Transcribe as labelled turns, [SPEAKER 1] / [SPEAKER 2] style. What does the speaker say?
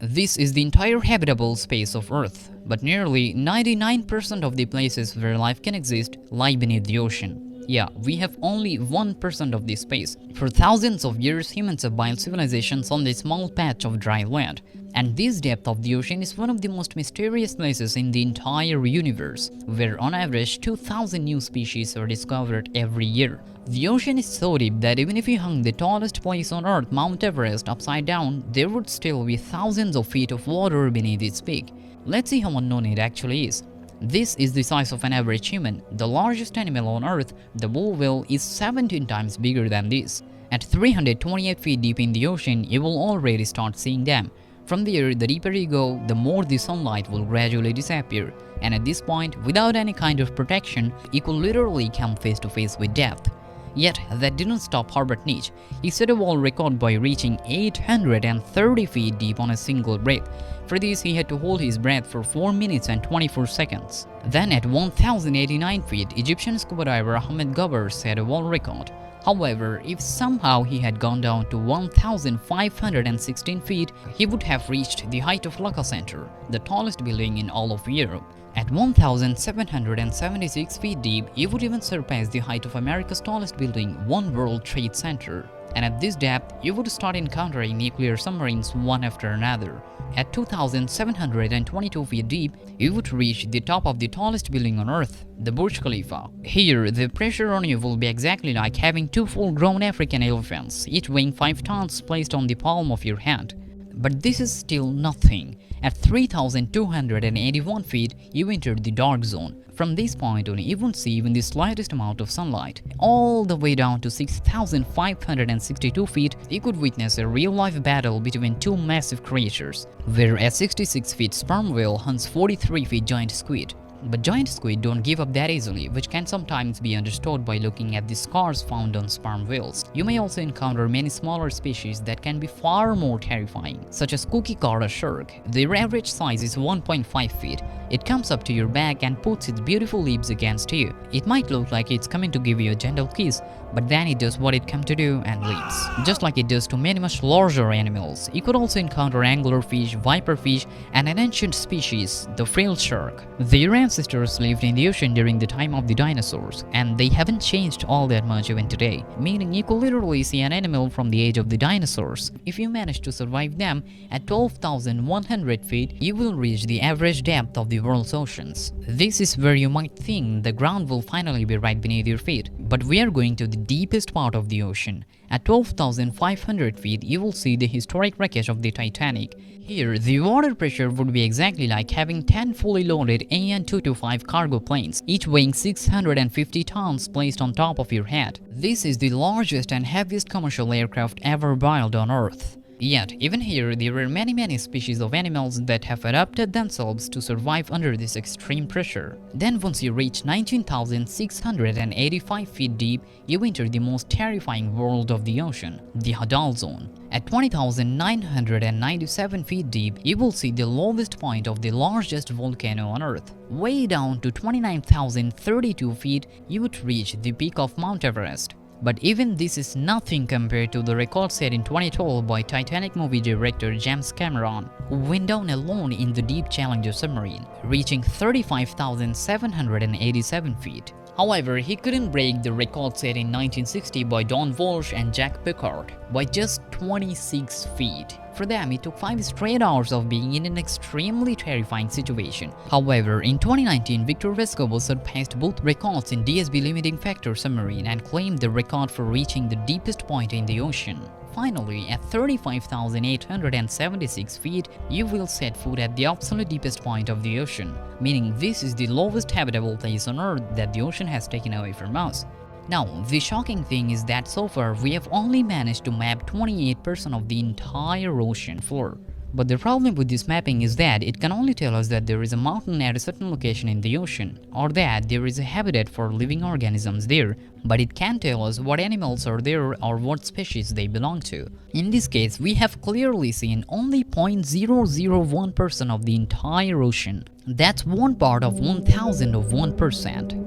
[SPEAKER 1] This is the entire habitable space of Earth, but nearly 99% of the places where life can exist lie beneath the ocean. Yeah, we have only 1% of this space. For thousands of years, humans have built civilizations on this small patch of dry land. And this depth of the ocean is one of the most mysterious places in the entire universe, where on average 2,000 new species are discovered every year. The ocean is so deep that even if you hung the tallest place on Earth, Mount Everest, upside down, there would still be thousands of feet of water beneath its peak. Let's see how unknown it actually is. This is the size of an average human. The largest animal on Earth, the blue whale, is 17 times bigger than this. At 328 feet deep in the ocean, you will already start seeing them. From there, the deeper you go, the more the sunlight will gradually disappear. And at this point, without any kind of protection, you could literally come face to face with death. Yet, that didn't stop Herbert Nietzsche. He set a world record by reaching 830 feet deep on a single breath. For this, he had to hold his breath for 4 minutes and 24 seconds. Then at 1,089 feet, Egyptian scuba diver Ahmed Gabr set a world record. However, if somehow he had gone down to 1,516 feet, he would have reached the height of Laka Center, the tallest building in all of Europe. At 1,776 feet deep, he would even surpass the height of America's tallest building, One World Trade Center. And at this depth, you would start encountering nuclear submarines one after another. At 2,722 feet deep, you would reach the top of the tallest building on Earth, the Burj Khalifa. Here, the pressure on you will be exactly like having two full-grown African elephants, each weighing 5 tons, placed on the palm of your hand. But this is still nothing. At 3,281 feet, you enter the dark zone. From this point on, you won't see even the slightest amount of sunlight. All the way down to 6,562 feet, you could witness a real-life battle between two massive creatures, where at 66 feet, sperm whale hunts 43 feet giant squid. But giant squid don't give up that easily, which can sometimes be understood by looking at the scars found on sperm whales. You may also encounter many smaller species that can be far more terrifying, such as Kookaburra shark. Their average size is 1.5 feet. It comes up to your back and puts its beautiful lips against you. It might look like it's coming to give you a gentle kiss, but then it does what it comes to do and leaves. Just like it does to many much larger animals. You could also encounter anglerfish, viperfish, and an ancient species, the frilled shark. Their ancestors lived in the ocean during the time of the dinosaurs, and they haven't changed all that much even today, meaning you could literally see an animal from the age of the dinosaurs. If you manage to survive them, at 12,100 feet, you will reach the average depth of the world's oceans. This is where you might think the ground will finally be right beneath your feet, but we are going to the deepest part of the ocean. At 12,500 feet, you will see the historic wreckage of the Titanic. Here, the water pressure would be exactly like having 10 fully loaded AN-225 cargo planes, each weighing 650 tons, placed on top of your head. This is the largest and heaviest commercial aircraft ever built on Earth. Yet, even here, there are many species of animals that have adapted themselves to survive under this extreme pressure. Then once you reach 19,685 feet deep, you enter the most terrifying world of the ocean, the Hadal Zone. At 20,997 feet deep, you will see the lowest point of the largest volcano on Earth. Way down to 29,032 feet, you would reach the peak of Mount Everest. But even this is nothing compared to the record set in 2012 by Titanic movie director James Cameron, who went down alone in the Deep Challenger submarine, reaching 35,787 feet. However, he couldn't break the record set in 1960 by Don Walsh and Jack Pickard by just 26 feet. For them, it took 5 straight hours of being in an extremely terrifying situation. However, in 2019, Victor Vescovo surpassed both records in DSB limiting factor submarine and claimed the record for reaching the deepest point in the ocean. Finally, at 35,876 feet, you will set foot at the absolute deepest point of the ocean, meaning this is the lowest habitable place on Earth that the ocean has taken away from us. Now, the shocking thing is that so far we have only managed to map 28% of the entire ocean floor. But the problem with this mapping is that it can only tell us that there is a mountain at a certain location in the ocean, or that there is a habitat for living organisms there, but it can't tell us what animals are there or what species they belong to. In this case, we have clearly seen only 0.001% of the entire ocean. That's 1 part of 1,000 of 1%.